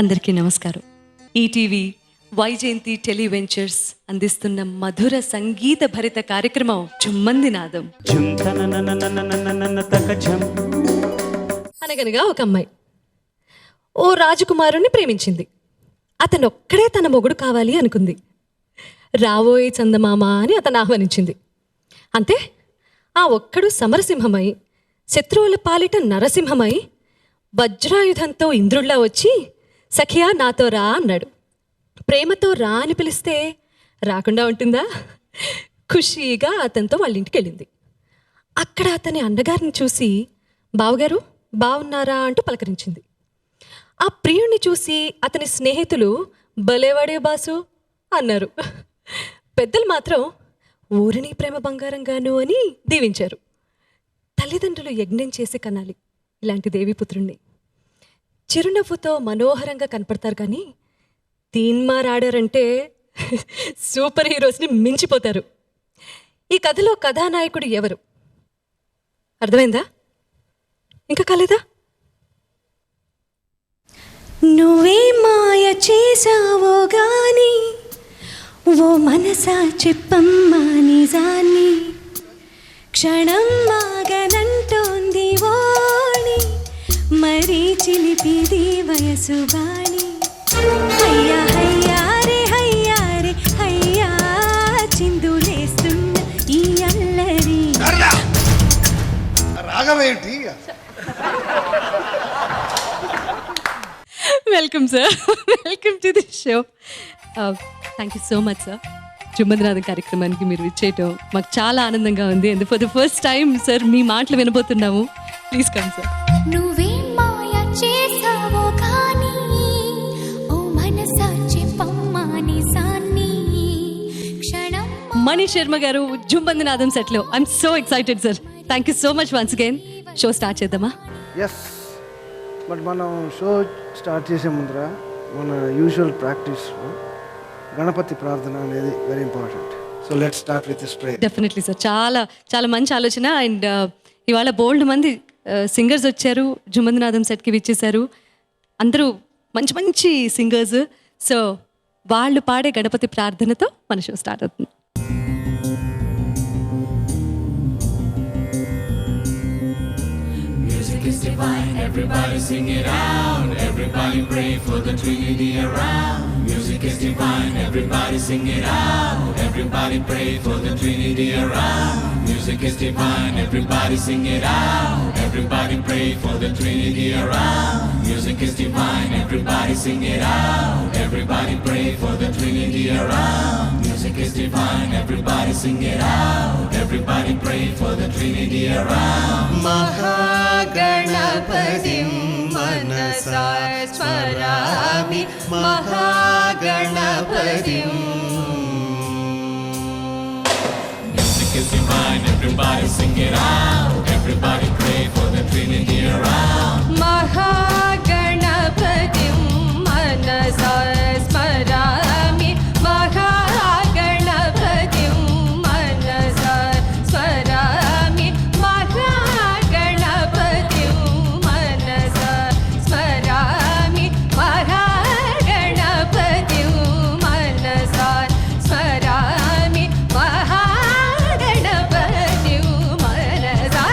అందరికీ నమస్కారం. ఈటీవీ వైజయంతి టెలివెంచర్స్ అందిస్తున్న మధుర సంగీత భరిత కార్యక్రమం చుమ్మంది నాదం. అనగనగా ఒక అమ్మాయి ఓ రాజకుమారుణ్ణి ప్రేమించింది. అతనొక్కడే తన మొగుడు కావాలి అనుకుంది. రావోయే చందమామ అని అతను ఆహ్వానించింది. అంతే, ఆ ఒక్కడు సమరసింహమై శత్రువుల పాలిట నరసింహమై వజ్రాయుధంతో ఇంద్రుడిలా వచ్చి సఖియా నాతో రా అన్నాడు. ప్రేమతో రా అని పిలిస్తే రాకుండా ఉంటుందా? ఖుషీగా అతనితో వాళ్ళ ఇంటికి వెళ్ళింది. అక్కడ అతని అన్నగారిని చూసి బావగారు బావున్నారా అంటూ పలకరించింది. ఆ ప్రియుణ్ణి చూసి అతని స్నేహితులు భలేవాడే బాసు అన్నారు. పెద్దలు మాత్రం ఊరిని ప్రేమ బంగారంగాను అని దీవించారు. తల్లిదండ్రులు యజ్ఞం చేసి కనాలి ఇలాంటి దేవీపుత్రుణ్ణి. చిరునవ్వుతో మనోహరంగా కనపడతారు, కానీ తీన్మారాడారంటే సూపర్ హీరోస్ని మించిపోతారు. ఈ కథలో కథానాయకుడు ఎవరు అర్థమైందా? ఇంకా కాలేదా? నువ్వే మాయ చేసావో గాని ఓ మనసా చెప్పమ్మా నిజాన్ని, క్షణం మాగనంటోంది ఓణి, మరీ చిలిపిది వయసు బాణి. హయ్యా హయ్యా రే హయ్యా రే హయ్యా, చిందులేస్తున్న ఈ అల్లరి. రాగమేంటి? Welcome sir, welcome to the show. Thank you so much sir. చుమ్మందినాథం కార్యక్రమానికి మీరు ఇచ్చేయటం మాకు చాలా ఆనందంగా ఉంది. And for the first time sir మీ మాటలు వినబోతున్నాము. Please come sir. నువ్వే మాయ చేసావో కానీ ఓ మనసా చెప్పమ్మా నిజాన్ని, క్షణం. మణి శర్మ గారు జుంబందినాథం సెట్లో. I'm so excited sir. Thank you so much once again. Show start చేద్దామా? ఎస్, బట్ మనం షో స్టార్ట్ చేసే ముందర మన యూజువల్ ప్రాక్టీస్ గణపతి ప్రార్థన అనేది very important. So let's start with this prayer. Definitely sir. చాలా చాలా మంచి ఆలోచన. అండ్ ఇవాళ బోల్డ్ మంది సింగర్స్ వచ్చారు, జుంబందినాథం సెట్కి విచ్చేశారు. అందరూ మంచి మంచి సింగర్స్. సో వాళ్ళు పాడే గణపతి ప్రార్థనతో మన షో స్టార్ట్ అవుతుంది. Is divine, everybody sing it out. Everybody pray for the Trinity around. Music is divine, everybody sing it out. Everybody pray for the Trinity around. Music is divine, everybody sing it out. Everybody pray for the Trinity around. Music is divine, everybody sing it out. Everybody pray for the Trinity around. Music is divine, everybody sing it out. Everybody pray for the Trinity around. महागणपतिं मनसा स्मरामि, महागणपतिं. Music is divine, everybody sing it out. Everybody pray for the Trinity around. महागणपतिं मनसा स्मरामि, महागणपतिं मनसा स्मरामि, महागणपतिं मनसा स्मरामि, महागणपतिं मनसा स्मरामि, महागणपतिं मनसा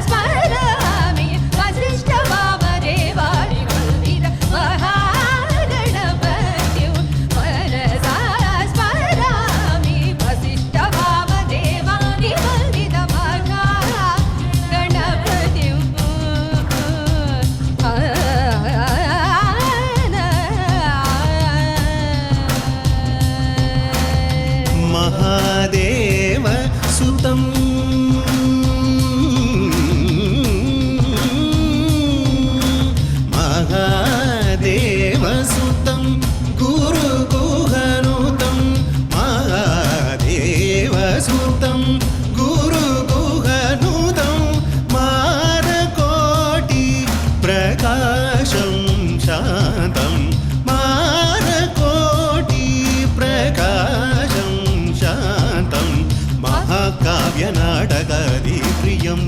स्मरामि. वसिष्ठवामदेवानि वन्दित महागणपतिं मनसा स्मरामि, वसिष्ठवामदेवानि वन्दित महागणपतिं. महादेव सुतं महादेव सुतं गुरुगुहनुतं, महादेव सुतं गुरुगुहनुतं, मानकोटि प्रकाशं शान्तं, मानकोटि प्रकाशं शान्तं, महाकाव्यनाटकादिप्रियम्.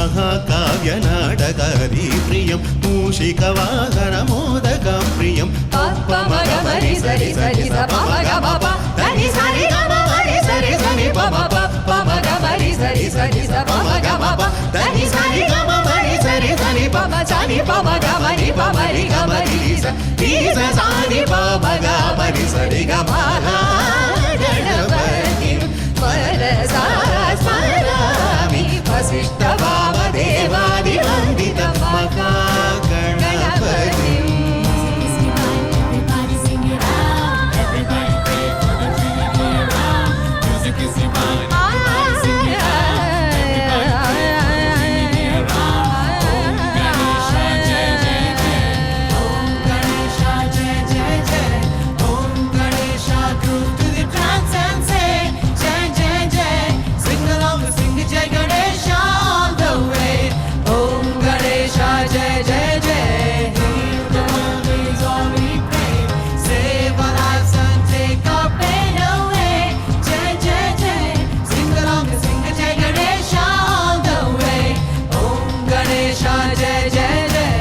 మహాకావ్య నాటకాది ప్రియం మూషిక వాహన మోదక ప్రియం పప్ప మగ మరి సరి సరి స ప మగ పప దని సరి గ మ మరి సరి సరి ప మ పప్ప మగ మరి సరి సరి స ప మగ పప దని సరి గ మ మరి సరి సరి ప మ సరి ప మగ మరి ప మరి గ మరి స రి స సరి ప మగ మరి సరి గ మ గణపతి మనసా స్మరామి వసిష్ఠ వామదేవాది వందిత మహా Ganapati. Everybody sing it out. Everybody pray for the Trinity around. Music is divine. Everybody sing it out. Everybody pray for the Trinity around. Om Ganesha Jai Jai Jai. Om Ganesha Jai Jai Jai. Om Ganesha groove to the trance and say Jai Jai Jai. Sing along, sing Jai Ganesha all the way. Om Ganesha Jai Jai Jai. Heal the world is all we pray. Save our lives and take our pain away. Jai Jai Jai. Sing along, sing Jai Ganesha all the way. Om Ganesha Jai Jai Jai.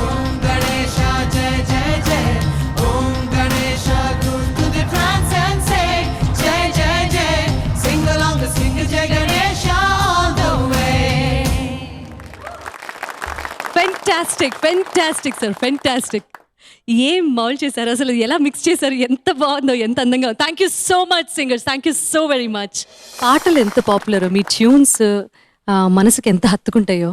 Om Ganesha Jai Jai Jai. Om Ganesha groove to the trance and say Jai Jai Jai. Sing along, sing Jai Ganesha all the way. Fantastic sir, fantastic. ఏం mould చేశారు అసలు, ఎలా mix చేశారు, ఎంత బాగుందో, ఎంత అందంగా. Thank you so much singers, thank you so very much. పాటలు ఎంత పాపులరో, మీ ట్యూన్స్ మనసుకి ఎంత హత్తుకుంటాయో,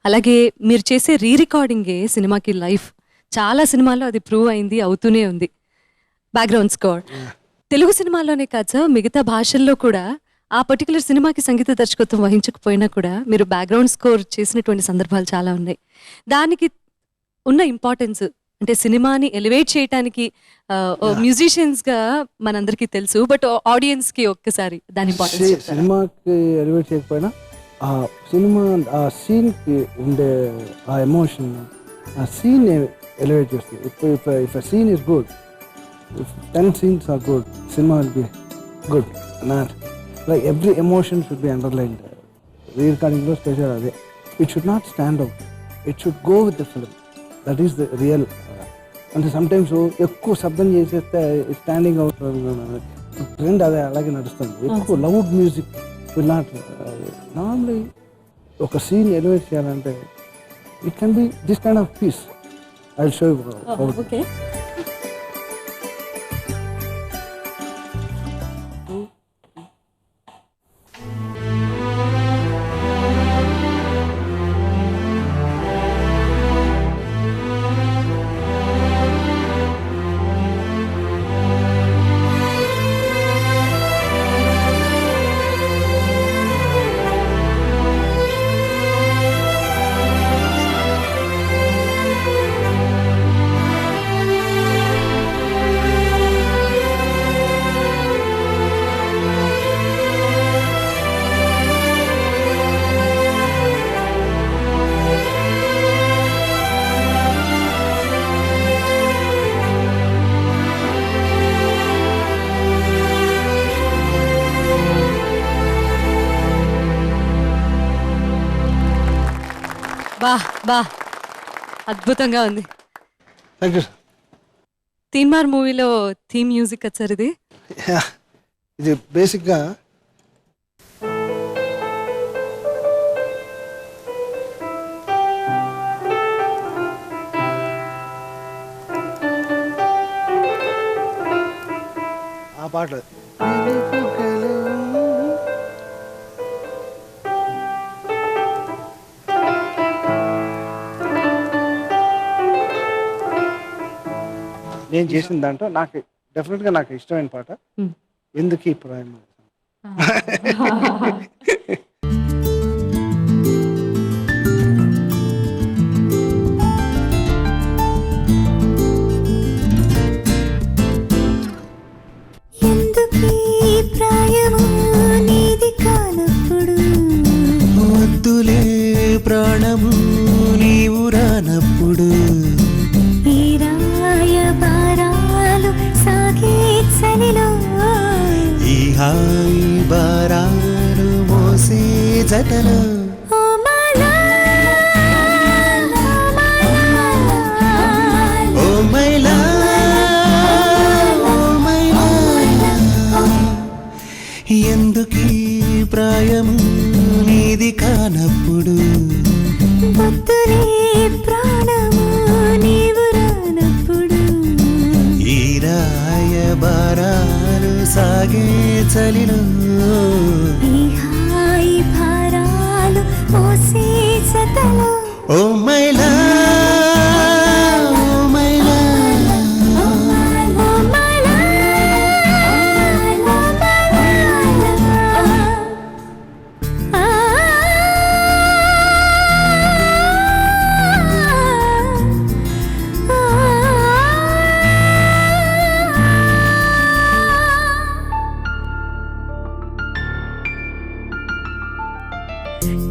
అలాగే మీరు చేసే రీ రికార్డింగే సినిమాకి లైఫ్. చాలా సినిమాల్లో అది ప్రూవ్ అయింది, అవుతూనే ఉంది. బ్యాక్గ్రౌండ్ స్కోర్ తెలుగు సినిమాల్లోనే కాదు సార్, మిగతా భాషల్లో కూడా ఆ పర్టికులర్ సినిమాకి సంగీత దర్శకత్వం వహించకపోయినా కూడా మీరు బ్యాక్గ్రౌండ్ స్కోర్ చేసినటువంటి సందర్భాలు చాలా ఉన్నాయి. దానికి ఉన్న ఇంపార్టెన్స్ అంటే సినిమాని ఎలివేట్ చేయడానికి మ్యూజిషియన్స్గా మనందరికీ తెలుసు, బట్ ఆడియన్స్కి ఒక్కసారి దాని ఇంపార్టెన్స్. సినిమాకి ఎలివేట్ చేయకపోయినా ఆ సినిమా ఆ సీన్కి ఉండే ఆ ఎమోషన్, ఆ సీన్ ఎలివేట్ చేస్తుంది. If a scene is good, if 10 scenes are good, cinema will be good. Not like every emotion should be underlined. Re-recording లో స్పెషల్ అదే. It should not stand out. It should go with the film. That is the real. అంటే sometimes ఎక్కువ శబ్దం చేసేస్తే standing out trend అదే అలాగే నడుస్తుంది. ఎక్కువ loud music will not. Normally ఒక సీన్ ఎలివేట్ చేయాలంటే it can be this kind of piece. I will show you. Okay. బా అద్భుతంగా ఉంది. Thank you. తీన్మార్ మూవీలో థీమ్ మ్యూజిక్ వచ్చారు ఇది. ఇది బేసిక్గా ఆ పాటలు నేను చేసిన దాంట్లో నాకు డెఫినెట్గా నాకు ఇష్టమైన పాట ఎందుకు ఈ ప్రేమ. వద్దులే ప్రాణము నీవు రానప్పుడు ఈ హాయి బారాలు మోసే జతలో ఎందుకీ ప్రాయము నీది కానప్పుడు వద్దులే ప్రాణము నీవు రానప్పుడు ఈ రాయబారాలు సాగే చలిలో ఈ హాయి భారాలు మోసే సతలో ఓ మైలా ఓ మైలా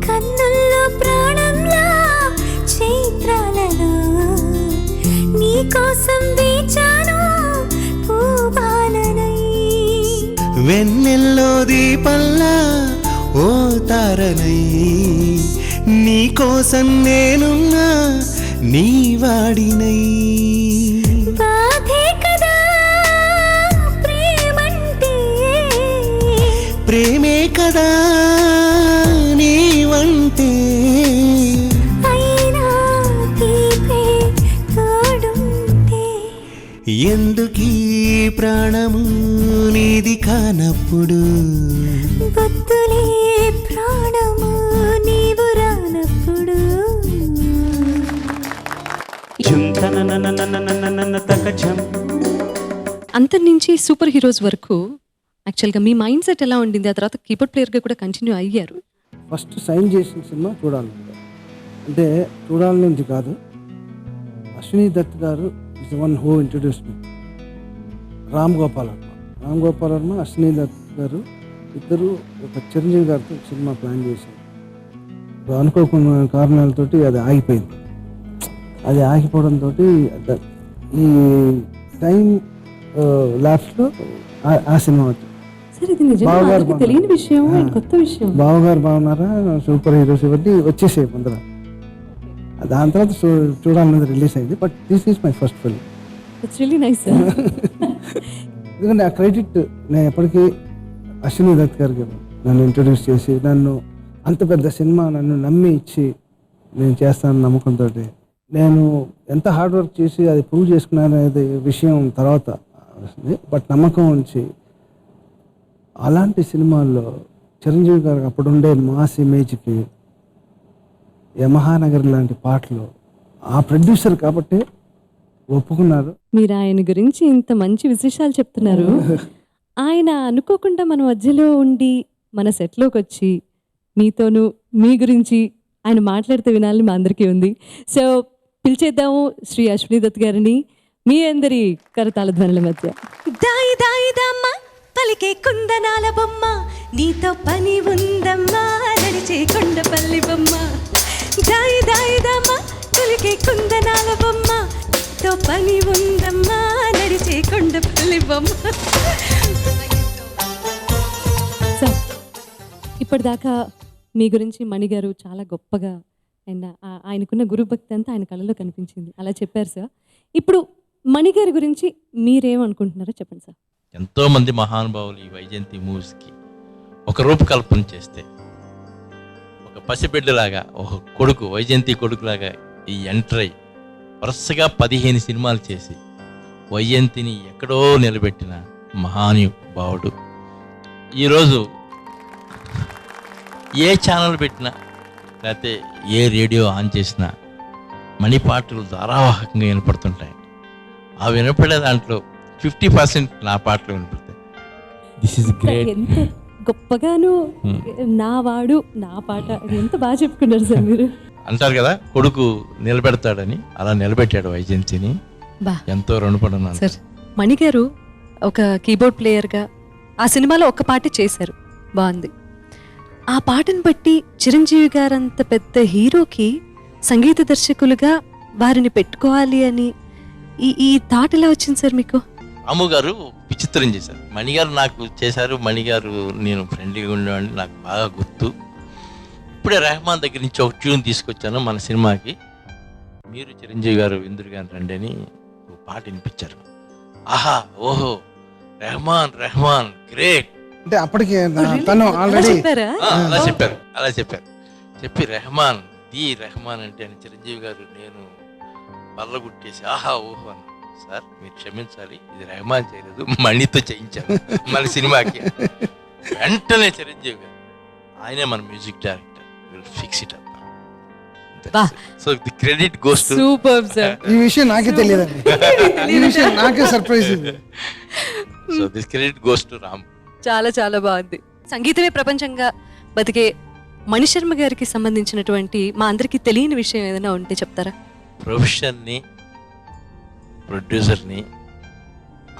కన్నుల్లో ప్రాణంలా చైత్రాలలో నీ కోసం వేచాను పూబాలనై వెన్నెల్లో దీపల్లా ఓ తారనై నీ కోసం నేనున్నా నీ వాడినై బాధే కదా ప్రేమంటే ప్రేమే కదా నీవంటే అయినా తీపే తోడుంటే ఎందుకీ ప్రాణము నీది కానప్పుడు వద్దులే ప్రాణము నీవు రానప్పుడు అంతర్ నుంచి సూపర్ హీరోస్ వరకు యాక్చువల్గా మీ మైండ్ సెట్ ఎలా ఉండింది? ఆ తర్వాత కీబోర్డ్ ప్లేయర్గా కూడా కంటిన్యూ అయ్యారు. ఫస్ట్ సైన్ చేసిన సినిమా చూడాలి అంటే చూడాలనేది కాదు, అశ్విని దత్ గారు ఇస్ వన్ హూ ఇంట్రడ్యూస్ మీ. రామ్ గోపాల్ వర్మ అశ్విని దత్ గారు ఇద్దరు ఒక చిరంజీవి గారితో సినిమా ప్లాన్ చేశారు. అనుకోకుండా కారణాలతోటి అది ఆగిపోయింది. అది ఆగిపోవడంతో ఈ టైం ల్యాబ్స్లో ఆ సినిమా వచ్చింది. సార్ ఇది నిజంగా అందరికీ తెలియని విషయం, కొత్త విషయం. బావగారు బాగున్నారా, సూపర్ హీరోస్ ఇవన్నీ వచ్చేసాయి ముందర. దాని తర్వాత చూడాలన్నది రిలీజ్ అయింది. But this is my first film. It's really nice sir. ఎందుకంటే ఆ క్రెడిట్ నేను ఎప్పటికీ అశ్విని దత్ గారికి నన్ను ఇంట్రొడ్యూస్ చేసి నన్ను అంత పెద్ద సినిమా నన్ను నమ్మి ఇచ్చి నేను చేస్తాను నమ్మకంతో. నేను ఎంత హార్డ్ వర్క్ చేసి అది ప్రూవ్ చేసుకున్నాను అనేది విషయం తర్వాత వస్తుంది. బట్ నమ్మకం ఉంచి అలాంటి సినిమాల్లో చిరంజీవి గారికి అప్పుడుండే మాస్ ఇమేజ్కి యమహానగర్ లాంటి పాటలు ఆ ప్రొడ్యూసర్ కాబట్టి ఒప్పుకున్నారు. మీరు ఆయన గురించి ఇంత మంచి విశేషాలు చెప్తున్నారు. ఆయన అనుకోకుండా మన మధ్యలో ఉండి మన సెట్లోకి వచ్చి మీతోనూ మీ గురించి ఆయన మాట్లాడితే వినాలని మా అందరికీ ఉంది. సో పిలిచేద్దాము శ్రీ అశ్విని దత్ గారిని మీ అందరి కరతాళ ధ్వనుల మధ్య. దాయి దాయి దమ్మ పలికే కుందనాల బొమ్మ, నీతో పని ఉందమ్మా నడిచే కొండపల్లి బొమ్మ. దాయి దాయి దమ్మ పలికే కుందనాల బొమ్మ, తో పని ఉందమ్మా నడిచే కొండపల్లి బొమ్మ. సార్ ఇప్పటిదాకా మీ గురించి మణిగారు చాలా గొప్పగా అండ్ ఆయనకున్న గురుభక్తి అంతా ఆయన కళలో కనిపించింది అలా చెప్పారు సార్. ఇప్పుడు మణిగారి గురించి మీరేమనుకుంటున్నారో చెప్పండి సార్. ఎంతోమంది మహానుభావులు ఈ వైజయంతి మూవీస్కి ఒక రూపకల్పన చేస్తే ఒక పసిబిడ్డలాగా ఒక కొడుకు వైజయంతి కొడుకులాగా ఈ ఎంటర్ అయ్యి వరుసగా 15 సినిమాలు చేసి వైజయంతిని ఎక్కడో నిలబెట్టిన మహానుభావుడు. ఈరోజు ఏ ఛానల్ పెట్టినా లేకపోతే ఏ రేడియో ఆన్ చేసినా మణి పాటలు ధారావాహకంగా వినపడుతుంటాయి. ఆ వినపడే దాంట్లో 50% నా పాటలు వినపడతాయి. This is great. ఎంత గొప్పగాను నా వాడు నా పాట ఎంత బాగా చెప్పుకున్నారు సార్ మీరు. అంటారు కదా కొడుకు నిలబెడతాడని, అలా నిలబెట్టాడు వైజయంతిని. ఎంతో రుణపడున్నాను సార్. మణిగారు ఒక కీబోర్డ్ ప్లేయర్గా ఆ సినిమాలో ఒక పాట చేశారు, బాగుంది. ఆ పాటను బట్టి చిరంజీవి గారు అంత పెద్ద హీరోకి సంగీత దర్శకులుగా వారిని పెట్టుకోవాలి అని ఈ థాట్ ఎలా వచ్చింది సార్ మీకు? రాము గారు విచిత్రం చేశారు. మణిగారు నాకు చేశారు. మణిగారు నేను ఫ్రెండ్లీగా ఉండేవాడిని, నాకు బాగా గుర్తు. ఇప్పుడే రెహమాన్ దగ్గర నుంచి ఒక ట్యూన్ తీసుకొచ్చాను మన సినిమాకి. మీరు చిరంజీవి గారు విందురు గారు రండి అని ఒక పాట వినిపించారు. ఆహా ఓహో రెహమాన్ గ్రేట్ అంటే అప్పటికి తను ఆల్రెడీ చెప్పారా? అలా చెప్పారు చెప్పి రెహమాన్ అంటే అని చిరంజీవి గారు నేను బల్లగుట్టేసి ఆహా ఓహో అన్న. సార్ మీరు క్షమించాలి, ఇది రెహమాన్ చేయలేదు, మణితో చేయించాను మన సినిమాకి. వెంటనే చిరంజీవి గారు ఆయనే మన music director, will fix it up. So the credit goes to super sir. ఈ విషయం నాకే తెలియదండి, ఈ విషయం నాకే surprise. So this credit goes to Ram. చాలా చాలా బాగుంది. సంగీతమే ప్రపంచంగా బతికే మణిశర్మ గారికి సంబంధించినటువంటి మా అందరికీ తెలియని విషయం ఏదైనా ఉంటే చెప్తారా? ప్రొఫెషన్ని, ప్రొడ్యూసర్ని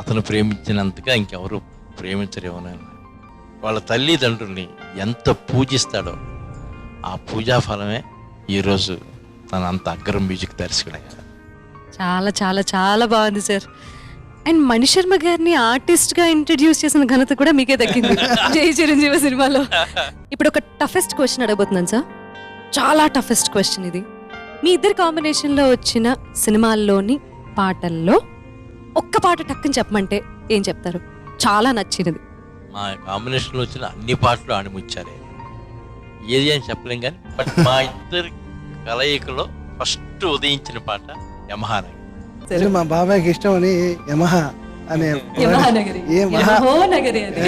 అతను ప్రేమించినంతగా ఇంకెవరు ప్రేమించరేమో. వాళ్ళ తల్లిదండ్రుల్ని ఎంత పూజిస్తాడో ఆ పూజా ఫలమే ఈరోజు తన అంత అగ్రం మ్యూజిక్ దర్శకుడయ్యాడు. చాలా చాలా చాలా బాగుంది సార్. అండ్ మణిశర్మ గారిని ఆర్టిస్ట్ గా ఇంట్రడ్యూస్ చేసిన ఘనత కూడా మీకే దక్కింది జై చిరంజీవి సినిమాలో. ఇప్పుడు ఒక టఫెస్ట్ క్వశ్చన్ అడగబోతున్నాను సార్, చాలా టఫెస్ట్ క్వశ్చన్ ఇది. మీ ఇద్దరు కాంబినేషన్ లో వచ్చిన సినిమాల్లోని పాటల్లో ఒక్క పాట టక్కుని చెప్పమంటే ఏం చెప్తారు? చాలా నచ్చినది. మా కాంబినేషన్లో వచ్చిన అన్ని పాటలు ఆడిముచ్చారే, ఏది అని చెప్పలేం కానీ బట్ మా ఇద్దరి కలయికలో ఫస్ట్ ఉదయించిన పాట యమహానగరి. మా బాబాయ్కి ఇష్టం అని యమహా అనే యమహానగరి. ఏ మహా యమహానగరి అది.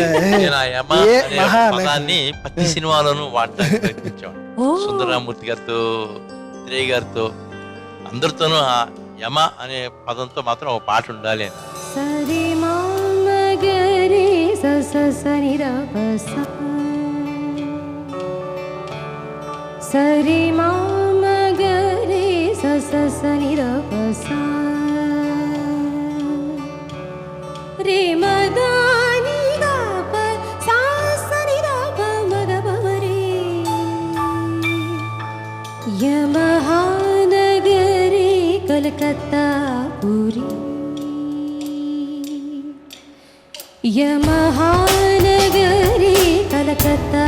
నేను ఆ యమ ఏ అనే మహానగరి. పదాన్ని ప్రతి సినిమాలోనూ వాడటానికి ప్రయత్నించేవాడు. ఓ. సుందరరామూర్తి గారితో, త్రేయ గారితో, అందరితోనూ ఆ యమ అనే పదంతో మాత్రం ఒక పాట ఉండాలి అని. సరి మామగరి సని సరి మామగరి సని రే మదాని గప సాసని రప మగబరి యమహానగరి కలకత్తా పురి యమహానగరి కలకత్తా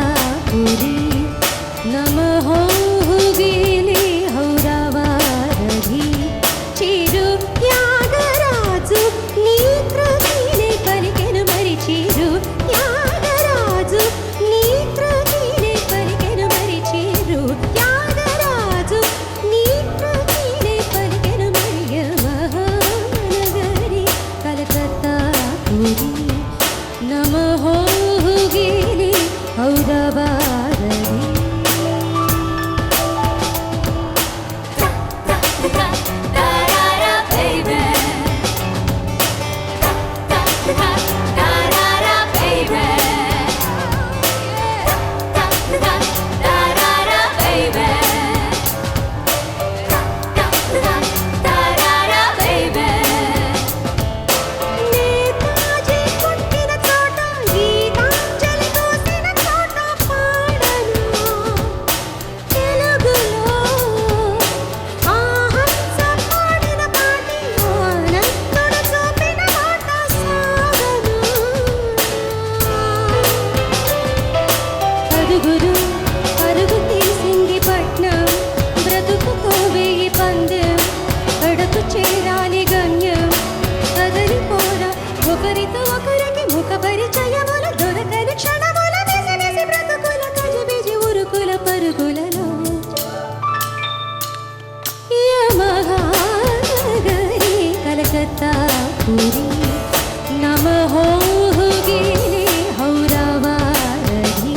పురి నమః హుగిలి హౌరావారధి చిరు త్యాగరాజు నీ కృతిని పలికెను మరి చిరు త్యాగరాజు నీ కృతిని పలికెను మరి చిరు త్యాగరాజు నీ కృతిని పలికెను మరి యమహానగరి కలకత్తా పురి నమః హుగిలి హౌరావారధి. నేతాజీ పుట్టిన చోట గీతాంజలి కోసిన చోట పాడను తెలుగులో ఆహంస పాడిన పాటి ఆనందుడు చూపిన మాట సాగను. పరుగురు పరుగు తీసింది పట్నం బ్రతుకుతో వేయి పందెం కడకు చేరాలి గమ్యం కదలిపోరా ఒకరితో ఒకరికి ముఖ పరిచయముల దొరకని క్షణముల విసిరిసి బ్రతుకుల కజిబిజి ఉరుకుల పరుగులలో యమహానగరి కలకత్తా పురి నమః హుగిలి హౌరావారధి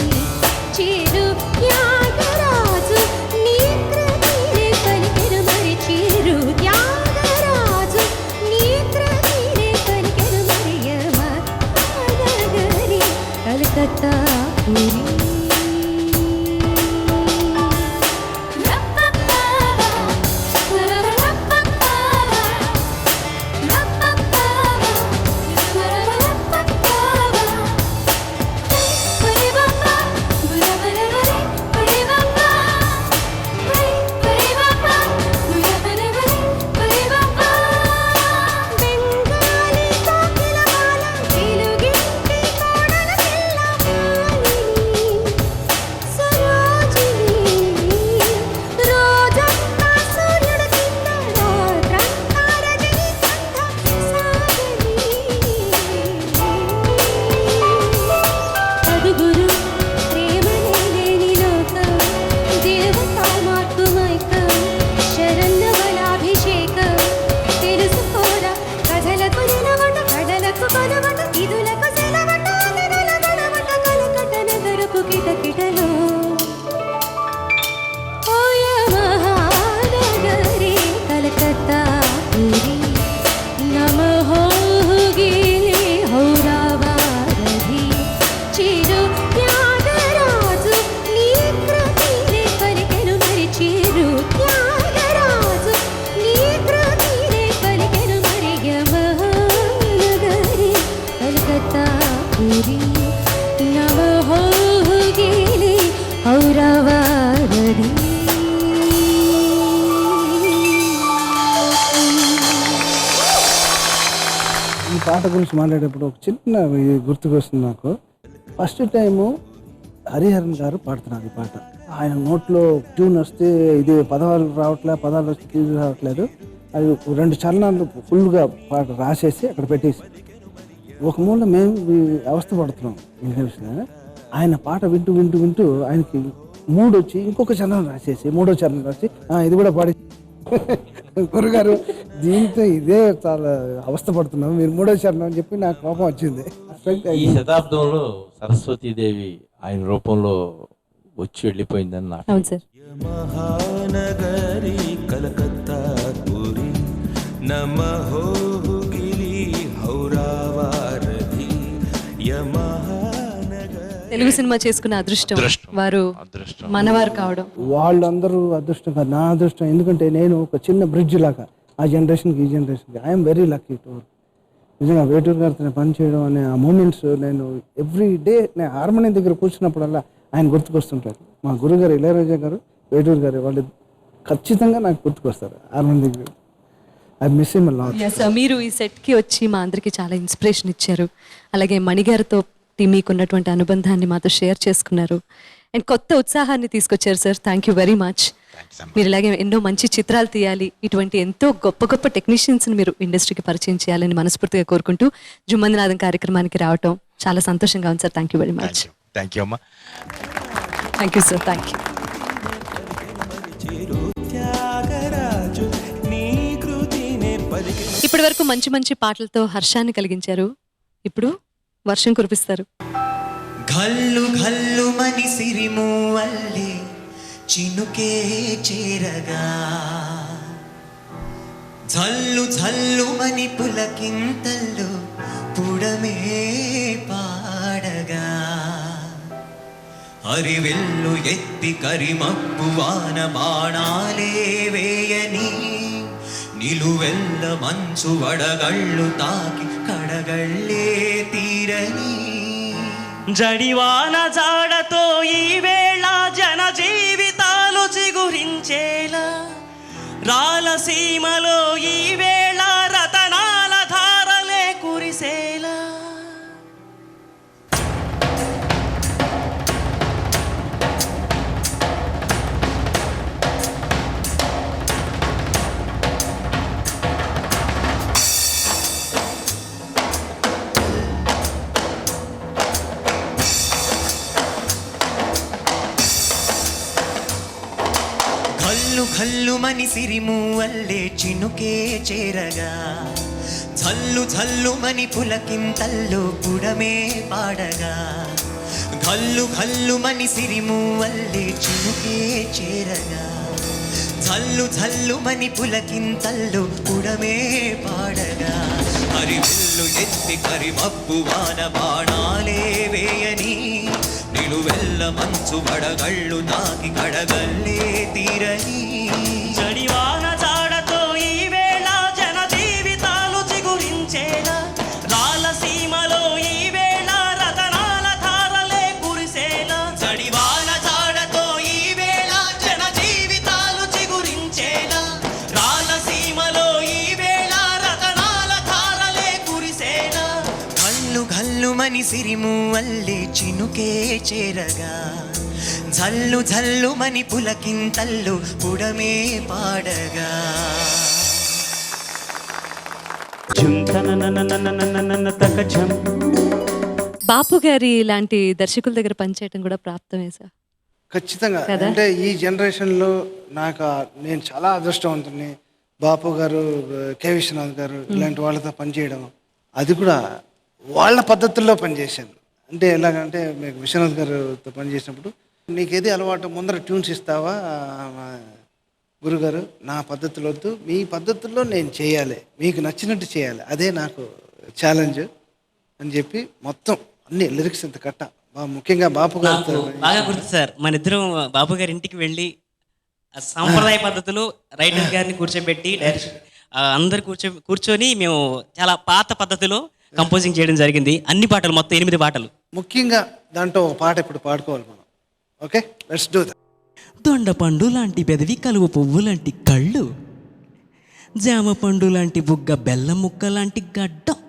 చిరు త్యాగరాజు నీ కృతిని పలికెను మరి చిరు త్యాగరాజు నీ కృతిని పలికెను మరి యమహానగరి కలకత్తా పురి. బెంగాలీ కోకిల బాల తెలుగింటి కోడల పిల్ల ఇదులకు సెలవట నిదల గడవట కలకట నగరపు కిటకిటలో ఓయ మహానగరి కలకత్తా పురి నమః గిలి హౌరావారధి చిరు త్యాగరాజు నీ కృతినే పలికెను మరి చిరు త్యాగరాజు నీ కృతినే పలికెను మరి మహానగరి కలకత్తా పురి నమః గిలి హౌరావారధి. ఈ పాట గురించి మాట్లాడేటప్పుడు ఒక చిన్న ఇది గుర్తుకొస్తుంది నాకు. ఫస్ట్ టైము హరిహరన్ గారు పాడుతున్నారు ఈ పాట. ఆయన నోట్లో ట్యూన్ వస్తే ఇది పదాలు రావట్లేదు, పదాలు వస్తే తీసి రావట్లేదు. అది 2 చరణాలు ఫుల్గా పాట రాసేసి అక్కడ పెట్టేసి ఒక మూల మేము అవస్థ పడుతున్నాం. ఆయన పాట వింటూ వింటూ వింటూ ఆయనకి మూడు వచ్చి ఇంకొక చరణం రాసేసి 3వ చరణం రాసి ఇది కూడా పాడి గురుగారు దీంతో ఇదే చాలా అవస్థ పడుతున్నాం, మీరు 3వ చరణం అని చెప్పి నాకు కోపం వచ్చింది. ఈ శతాబ్దంలో సరస్వతీదేవి ఆయన రూపంలో వచ్చి వెళ్ళిపోయిందని నాకు. అవును సార్. మహానగరి కలకత్తా పురి నమః గిలి హౌరావారధి తెలుగు సినిమా చేసుకున్న అదృష్టం అదృష్టం. వారు అదృష్టం. మనవారు కావడం. వాళ్ళందరూ అదృష్టం కాదు, నా అదృష్టం. ఎందుకంటే నేను ఒక చిన్న బ్రిడ్జ్ లాగా ఆ జనరేషన్కి ఈ జనరేషన్కి. I'm very lucky to. నిజంగా వేటూరు గారితో పని చేయడం అనే ఆ మూమెంట్స్ నేను ఎవ్రీ డే నేను హార్మోనియం దగ్గర కూర్చున్నప్పుడల్లా ఆయన గుర్తుకొస్తుంటారు. మా గురుగారు ఇళయరాజా గారు, వేటూరు గారు వాళ్ళు ఖచ్చితంగా నాకు గుర్తుకొస్తారు హార్మోనియం దగ్గర. I miss him a lot. Yes, sir. మీరు ఈ సెట్కి వచ్చి మా అందరికి చాలా ఇన్స్పిరేషన్ ఇచ్చారు. అలాగే మణిగారితో మీకున్నటువంటి అనుబంధాన్ని మాతో షేర్ చేసుకున్నారు అండ్ కొత్త ఉత్సాహాన్ని తీసుకొచ్చారు sir. Thank you very much. మీరు ఇలాగే ఎన్నో మంచి చిత్రాలు తీయాలి, ఇటువంటి ఎంతో గొప్ప గొప్ప టెక్నీషియన్స్ని మీరు ఇండస్ట్రీకి పరిచయం చేయాలని మనస్ఫూర్తిగా కోరుకుంటూ జుమ్మందినాథం కార్యక్రమానికి రావటం చాలా సంతోషంగా ఉంది sir. Thank you very much. Thank you అమ్మా. Thank you sir. Thank you. ఇప్పటి వరకు మంచి మంచి పాటలతో హర్షాన్ని కలిగించారు. ఇప్పుడు వర్షం కురిపిస్తారు. ఘల్లు ఘల్లు మని సిరిమూవల్లి చినుకే చేరగా ఝల్లు ఝల్లు మని పులకింతల్లో పుడమే పాడగా హరివెల్లు ఎత్తి కరిమప్పు వాన బాణాలే వేయని నిలువెల్ల మంచు వడగళ్ళు తాకి కడగళ్ళే తీరని జడివాన జాడతో ఈ వేళ జన జీవితాలు చిగురించేలా రాలసీమలో ఈ వేళ రతనాల ధారలే కురిసేలా ఘల్లు ఘల్లు మని సిరిమూవల్లే చినుకే చేరగా ఝల్లు ఝల్లు మని పులకింతల్లో పుడమే పాడగా ఘల్లు ఘల్లు మని సిరిమూవల్లే చినుకే చేరగా ఝల్లు ఝల్లు మని పులకింతల్లో పుడమే పాడగా హరివిల్లు ఎత్తి కరిమప్పు వాన బాణాలే వేయని నిలువెల్ల మంచు వడగళ్ళు తాకి కడగల్లే తీరని జడివాన జాడతో ఈ వేళ జన జీవితాలు చిగురించేలా రాలసీమలో ఈ వేళ రతనాల ధారలే కురిసేలా జడివాన జాడతో ఈ వేళ జన జీవితాలు చిగురించేలా రాలసీమలో ఈ వేళ రతనాల ధారలే కురిసేలా ఘల్లు ఘల్లు మని సిరిమూవల్లే చినుకే చేరగా ఝల్లు ఝల్లు మని పులకింతల్లో పుడమే పాడగా బాపు గారి లాంటి దర్శకుల దగ్గర పనిచేయడం కూడా ప్రాప్తమే సార్. ఖచ్చితంగా. కదా? అంటే ఈ జనరేషన్లో నేను చాలా అదృష్టవంతుని. బాపు గారు, కె విశ్వనాథ్ గారు ఇలాంటి వాళ్ళతో పనిచేయడం అది కూడా వాళ్ళ పద్ధతుల్లో పనిచేశాను. అంటే ఎలాగంటే మీకు విశ్వనాథ్ గారితో పనిచేసినప్పుడు నీకేది అలవాటు ముందర ట్యూన్స్ ఇస్తావా గురుగారు, నా పద్ధతులు వద్దు, మీ పద్ధతుల్లో నేను చేయాలి, మీకు నచ్చినట్టు చేయాలి, అదే నాకు ఛాలెంజ్ అని చెప్పి మొత్తం అన్ని లిరిక్స్ ఇంత కట్ట ముఖ్యంగా బాపు గారితో బాగా గుర్తు సార్. మన ఇద్దరం బాబు గారి ఇంటికి వెళ్ళి ఆ సాంప్రదాయ పద్ధతిలో రైటర్ గారిని కూర్చోబెట్టి డైరెక్షన్ అందరు కూర్చొని మేము చాలా పాత పద్ధతిలో కంపోజింగ్ చేయడం జరిగింది. అన్ని పాటలు మొత్తం 8 పాటలు. ముఖ్యంగా దాంట్లో ఒక పాట ఇప్పుడు పాడుకోవాలి మనం. Okay, let's do that. దొండ పండు లాంటి పెదవి, కలువ పువ్వు లాంటి కళ్ళు, జామ పండు లాంటి బుగ్గ, బెల్లం ముక్క లాంటి గడ్డం,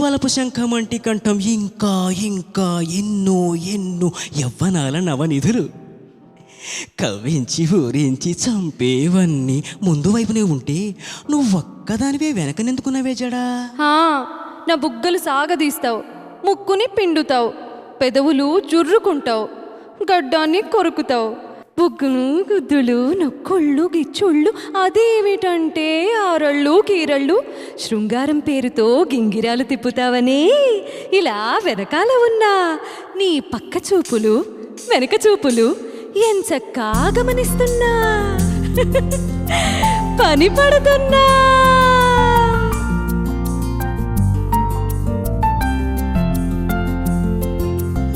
వలపు శంఖం అంటి కంఠం, ఇంకా ఇంకా ఎన్నో ఎన్నో యవ్వనాల నవనిధులు, కవ్వించి ఊరించి చంపేవన్నీ ముందు వైపునే ఉంటే నువ్వొక్కదానివే వెనకనెందుకున్నావే జడా. నా బుగ్గలు సాగదీస్తావు, ముక్కుని పిండుతావు, పెదవులు జుర్రుకుంటావు, గడ్డాన్ని కొరుకుతావు, బుగ్గులు గుద్దులు నొక్కుళ్ళు గిచ్చుళ్ళు, అదేమిటంటే ఆరళ్ళు కీరళ్ళు, శృంగారం పేరుతో గింగిరాలు తిప్పుతావనే ఇలా వెనకాల ఉన్నా నీ పక్క చూపులు వెనక చూపులు ఎంచక్కా గమనిస్తున్నా, పని పడుతున్నా.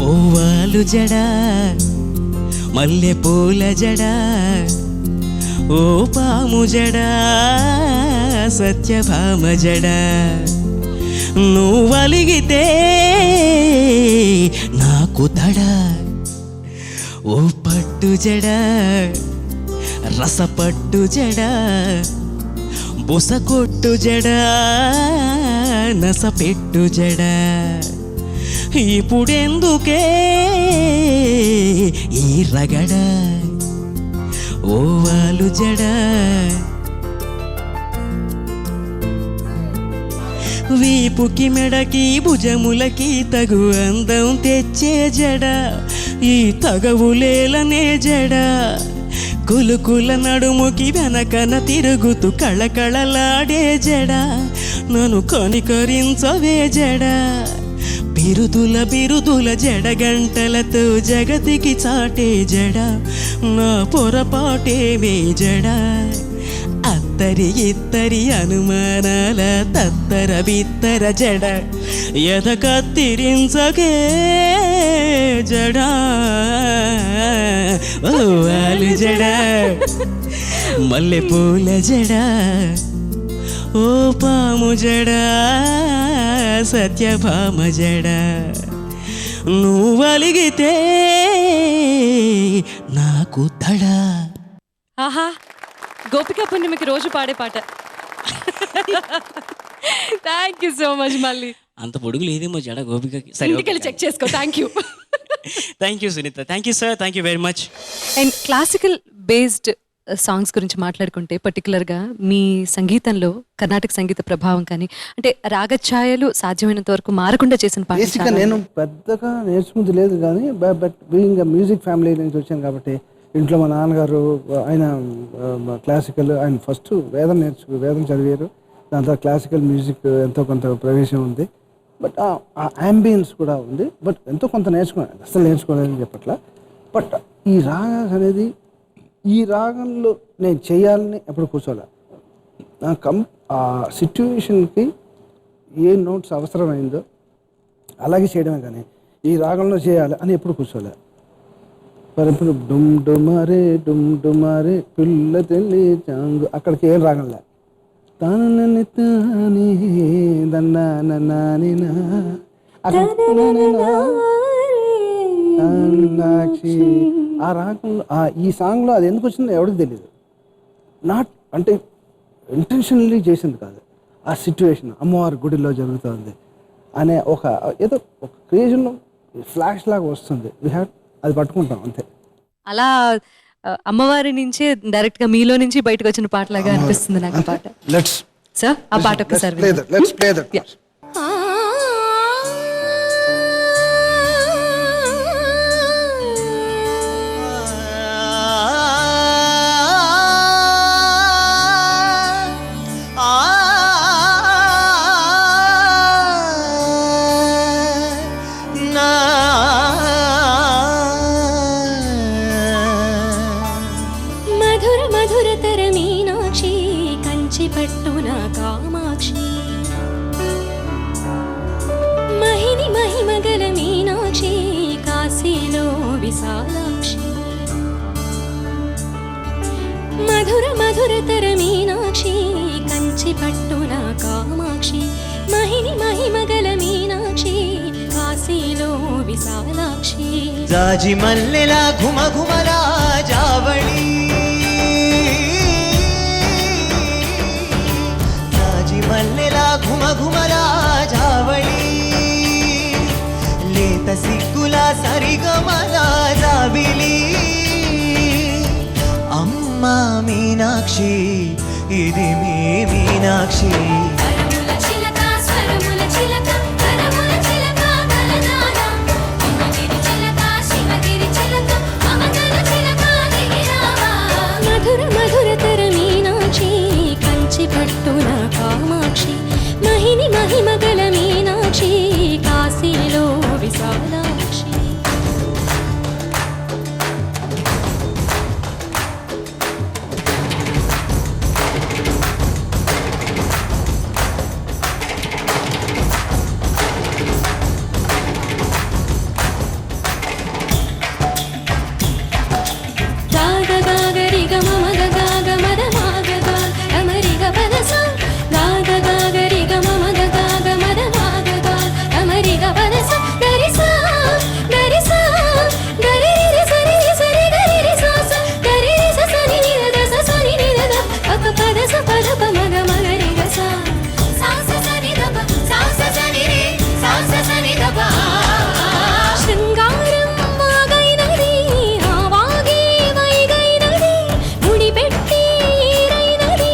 ఓవాలు జడా, మల్లె పూల జడా, ఓ పాము జడా, సత్యభామ జడా, నువ్వలిగితే నాకు దడా, ఓ పట్టు జడా, రసపట్టు జడా, బుసకొట్టు జడా, నసపెట్టు జడా, ఇప్పుడెందుకే ఈ రగడ, ఓవాలు జడా, వీపుకి మెడకి భుజములకి తగు అందం తెచ్చే జడ, ఈ తగవులేలనే జడ, కులుకుల నడుముకి వెనకన తిరుగుతూ కళకళలాడే జడ, నన్ను కనికరించవే జడ, బిరుదుల బిరుదుల జడగంటలతో జగతికి చాటే జడ, నా పొరపాటేమే జడ, అత్తరి ఇత్తరి అనుమానాల తత్తర బిత్తర జడ, ఎద కత్తిరించకే జడ, ఓవాలు జడ, మల్లె పూల జడ, ఓ పాము జడ, సత్యభామ జడ, నువ్వలిగితే నాకు దడ. ఆహా, గోపికా పుణ్యమికి రోజు పాడే పాట. Thank you so much. మళ్ళీ అంత పొడుగు లేదేమో జడ గోపికకి. ఇంటికెళ్ళి చెక్ చేసుకో. Thank you. Thank you Sunitha. Thank you sir. Thank you very much. And classical based songs గురించి మాట్లాడుకుంటే పర్టికులర్గా మీ సంగీతంలో కర్ణాటక సంగీత ప్రభావం కానీ, అంటే రాగఛాయలు సాధ్యమైనంత వరకు మారకుండా చేసిన పాట. బేసిక్గా నేను పెద్దగా నేర్చుకుంది లేదు కానీ బట్ బీయింగ్ మ్యూజిక్ ఫ్యామిలీ నుంచి వచ్చాను కాబట్టి ఇంట్లో మా నాన్నగారు ఆయన క్లాసికల్, ఆయన ఫస్ట్ వేదం చదివారు, దాంతో క్లాసికల్ మ్యూజిక్ ఎంతో కొంత ప్రవేశం ఉంది. బట్ ఆ అంబియన్స్ కూడా ఉంది. బట్ ఎంతో కొంత నేర్చుకున్నాను, అసలు నేర్చుకోలేదని చెప్పట్లా. బట్ ఈ రాగం అనేది, ఈ రాగంలో నేను చేయాలని ఎప్పుడు కూర్చోలే. ఆ సిచ్యువేషన్కి ఏ నోట్స్ అవసరమైందో అలాగే చేయడమే కానీ ఈ రాగంలో చేయాలి అని ఎప్పుడు కూర్చోలే. ఫర్ ఎప్పుడు డుమ్ డుమారే పిల్ల తెల్లి చాంగు, అక్కడికి ఏం రాగంలే. తాను నన్ను తానే దన్నాని ఆ రాగంలో ఈ సాంగ్లో అది ఎందుకు వచ్చిందో ఎవరికి తెలియదు. నాట్ అంటే ఇంటెన్షనల్లీ చేసింది కాదు, ఆ సిచ్యువేషన్ అమ్మవారి గుడిలో జరుగుతుంది అనే ఏదో ఒక క్రియేషన్లో ఫ్లాష్ లాగా వస్తుంది. అది పట్టుకుంటాం అంతే. అలా అమ్మవారి నుంచే డైరెక్ట్ గా మీలో నుంచి బయటకు వచ్చిన పాటలాగా అనిపిస్తుంది నాకు ఆ పాట. సార్ ఆ పాట ఒక్కసారి విశాలాక్షి మధుర మధురతర మీనాక్షి కంచి పట్టున కామాక్షి మహిని మహిమగల మీనాక్షి కాశీలో విశాలాక్షి జాజి మల్లెలా ఘుమఘుమలా జావళి జాజి మల్లెలా ఘుమఘుమలా జావళి లేత సిగ్గుల సరిగమల జాబిలి అమ్మా మీనాక్షి ఇది మీ మీనాక్షి వరముల చిలక స్వరముల చిలక వరముల చిలక కలనాన హిమగిరి చిలక శివగిరి చిలక మమతల చిలక దిగిరావా మధుర మధురతర మీనాక్షి కంచి పట్టున కామాక్షి మహిని మహిమగల మీనాక్షి కాశీలో విశాలాక్షి శృంగారం వాగైనది ఆవాగే వైగైనది ముడిపెట్టి ఈరైనది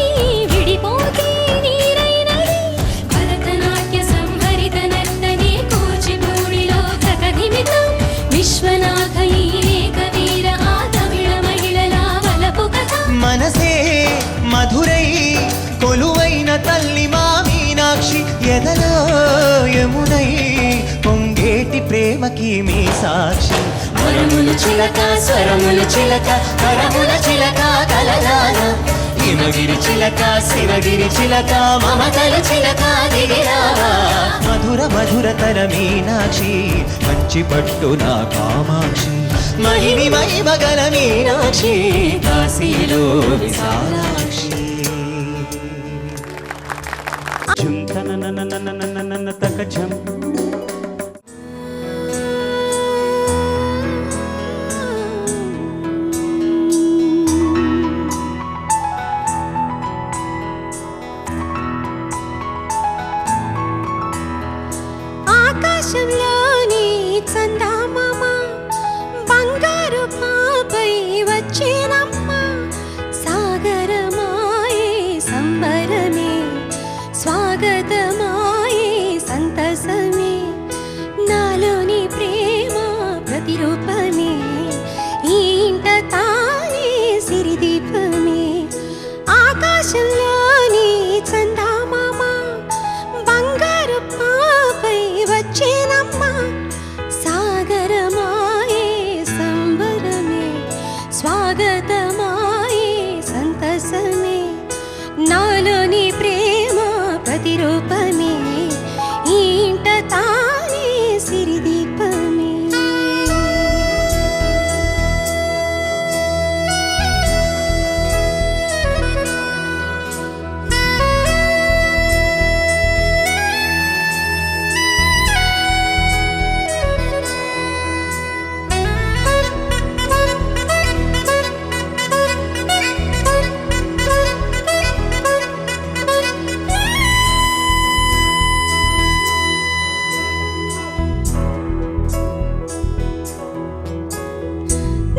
విడిపోతే నీరైనది భరతనాట్య సంహరిత నర్తని కూచిపూడిలో కథనిమితం విశ్వనాథ ఈ ఏకవీర ఆ తమిళ మహిళల వలపు కథ మనసే మధురై కొలువైన తల్లి మా మీనాక్షి ఎదలో యమునై పొంగేటి ప్రేమకి మీ సాక్షి వరములు చిలక స్వరములు చిలక వరముల చిలక కలగాన హిమగిరి చిలక శివగిరి చిలక మమతల చిలక దిగిరావా మధుర మధురతర మీనాక్షి మంచి పట్టున కామాక్షి మహిమి మహిమగల మీనాక్షి కాశీలో విశాలాక్షి ఆకాశంలోని చందమామ బంగారు పాపై వచ్చేనమ్మ సాగరమాయే సంబరమే స్వాగతమాయే సంతసమే నాలోని ప్రేమ ప్రతిరూపమే ఈ ఇంట తానే సిరిదీపమే ఆకాశంలోని చందమామ బంగారు పాపై వచ్చేనమ్మ సాగరమాయే సంబరమే స్వాగతమాయే సంతసమే నాలోని ప్రేమ ప్రతిరూపమే ఈ ఇంట తానే సిరిదీపమే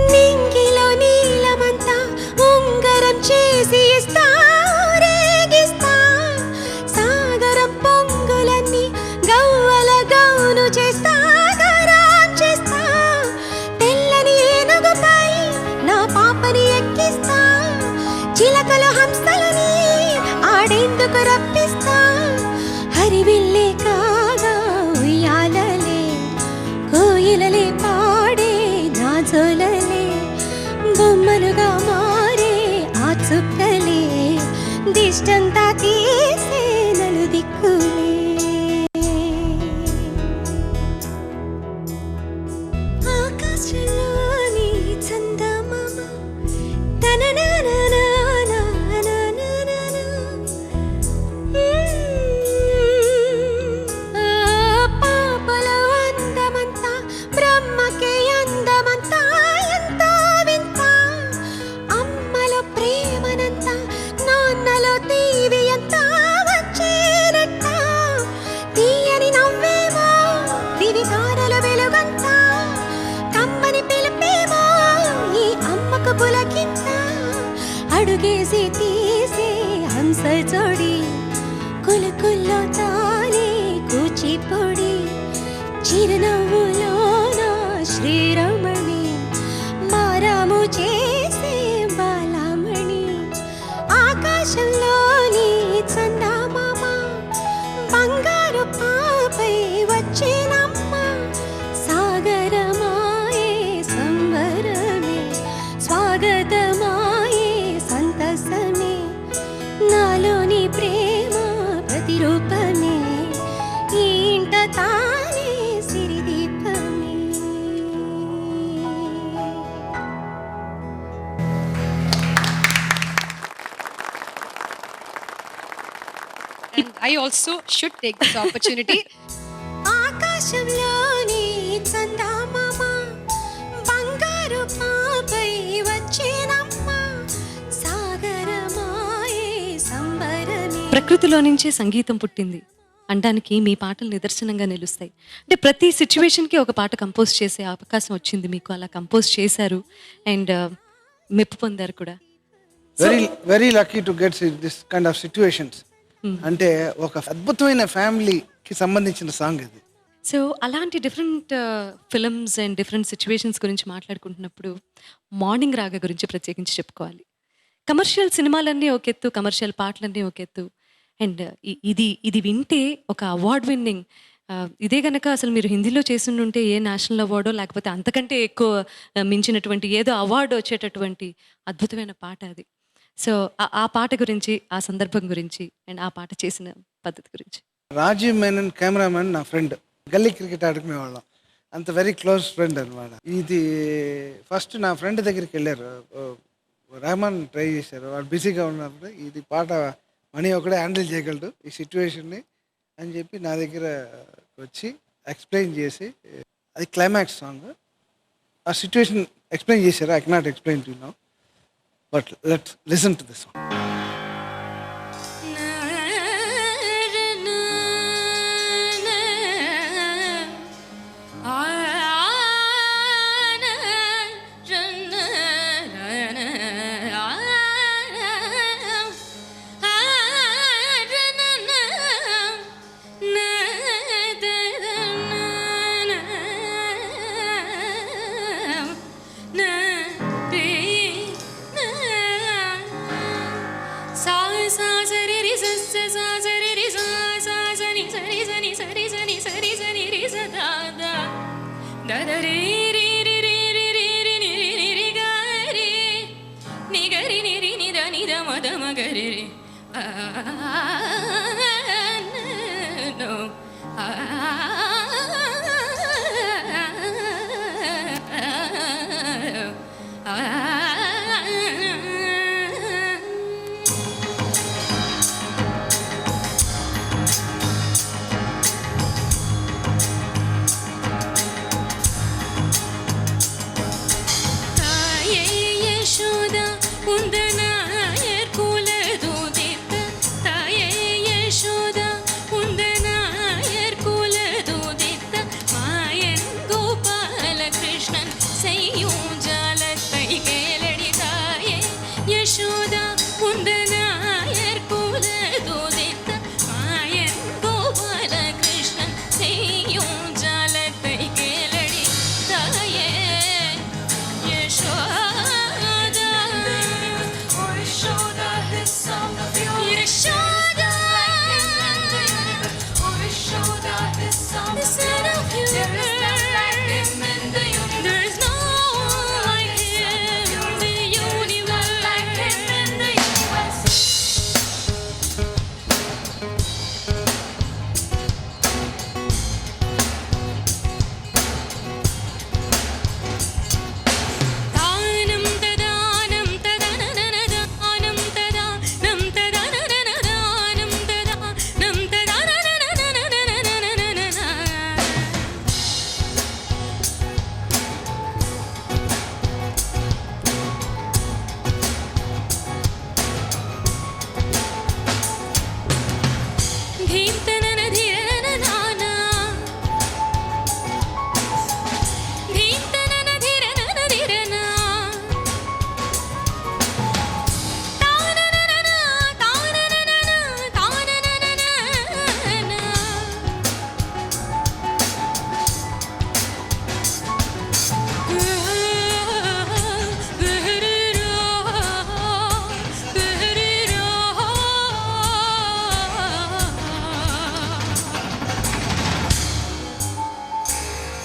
నింగిలో నీలమంతా ఉంగరం చేసి ఇస్తా రేగిస్తా సాగరం పొంగులన్నీ గవ్వల గౌను చేస్తా గరాం చేస్తా తెల్లని ఏనుగుపై నా పాపని ఎక్కిస్తా చిలకల హంసలని ఆడేందుకు రప్పిస్తా హరివిల్లే కాగా ఉయ్యాలలే కోయిలలే పాడే నాజోలలే బొమ్మలుగా మారే ఆ చుక్కలే దిష్టంతా తీసే నలు దిక్కులే ఆకాశంలో చేసి తీసే హంస జోడి కులుకుల్లో తానే కూచిపొడి చిరునవ్వులోన శ్రీరమణి మారాము చేసే బాలమణి ఆకాశంలోని చందమామ బంగారు పాపై వచ్చేనమ్మ సాగరమాయే సంబరమే స్వాగతమాయే సంతసమే నాలోని ప్రేమ ప్రతిరూపమే ఈ ఇంట తానే సిరిదీపమే. And I also should take this opportunity. ఆకాశంలోని చందమామ బంగారు పాపై వచ్చేనమ్మ సాగరమాయే సంబరమే. ప్రకృతిలో నుంచే సంగీతం పుట్టింది అనడానికి మీ పాటలు నిదర్శనంగా నిలుస్తాయి. అంటే ప్రతి సిచ్యువేషన్కి ఒక పాట కంపోజ్ చేసే అవకాశం వచ్చింది మీకు, అలా కంపోజ్ చేశారు అండ్ మెప్పు పొందారు కూడా. Very lucky to get this kind of situations. అంటే ఒక అద్భుతమైన ఫ్యామిలీకి సంబంధించిన సాంగ్ ఇది. సో అలాంటి different films and different situations గురించి మాట్లాడుకుంటున్నప్పుడు మార్నింగ్ రాగా గురించి ప్రత్యేకించి చెప్పుకోవాలి. కమర్షియల్ సినిమాలన్నీ ఒక ఎత్తు, కమర్షియల్ పాటలన్నీ ఒక ఎత్తు అండ్ ఇది వింటే ఒక అవార్డ్ విన్నింగ్, ఇదే కనుక అసలు మీరు హిందీలో చేస్తుంటే ఏ నేషనల్ అవార్డో లేకపోతే అంతకంటే ఎక్కువ మించినటువంటి ఏదో అవార్డు వచ్చేటటువంటి అద్భుతమైన పాట అది. సో ఆ పాట గురించి, ఆ సందర్భం గురించి అండ్ ఆ పాట చేసిన పద్ధతి గురించి. రాజీవ్ మేనన్ కెమెరామెన్ నా ఫ్రెండ్, గల్లీ క్రికెట్ ఆడుకునేవాళ్ళం, అంత వెరీ క్లోజ్ ఫ్రెండ్ అనమాట. ఇది ఫస్ట్ నా ఫ్రెండ్ దగ్గరికి వెళ్ళారు, రెహమాన్ ట్రై చేశారు, వాడు బిజీగా ఉన్నప్పుడు ఇది పాట మనీ ఒకడే హ్యాండిల్ చేయగలడు ఈ సిచ్యువేషన్ని అని చెప్పి నా దగ్గర వచ్చి ఎక్స్ప్లెయిన్ చేసి, అది క్లైమాక్స్ సాంగ్, ఆ సిచ్యువేషన్ ఎక్స్ప్లెయిన్ చేశారు. I cannot explain to now, but let's listen to this song. உந்தனாயர் குலது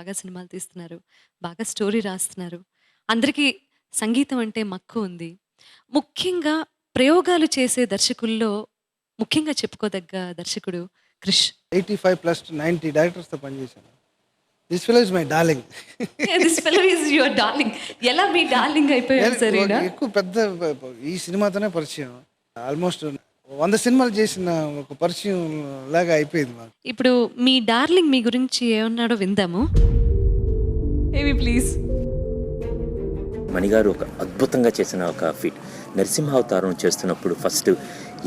బాగా సినిమాలు తీస్తున్నారు, బాగా స్టోరీ రాస్తున్నారు. అందరికీ సంగీతం అంటే మక్కువ ఉంది. ముఖ్యంగా ప్రయోగాలు చేసే దర్శకుల్లో ముఖ్యంగా చెప్పుకోదగ్గ దర్శకుడు క్రిష్. 85 + 90 డైరెక్టర్స్తో పనిచేశాను. This fellow is my darling. This fellow is your darling. ఎలా మీ డార్లింగ్ అయిపోయారు సార్ ఈయన? ఎక్కువ పెద్ద ఈ సినిమాతోనే పరిచయం. ఆల్మోస్ట్ 100 సినిమాలు చేసిన ఒక పరిచయం లాగా అయిపోయింది మాకు. ఇప్పుడు మీ డార్లింగ్ మీ గురించి ఏమన్నాడో విందాము. ఏవి ప్లీజ్. మణిగారు ఒక అద్భుతంగా చేసిన ఒక ఫీట్. నరసింహావతారం చేస్తున్నప్పుడు ఫస్ట్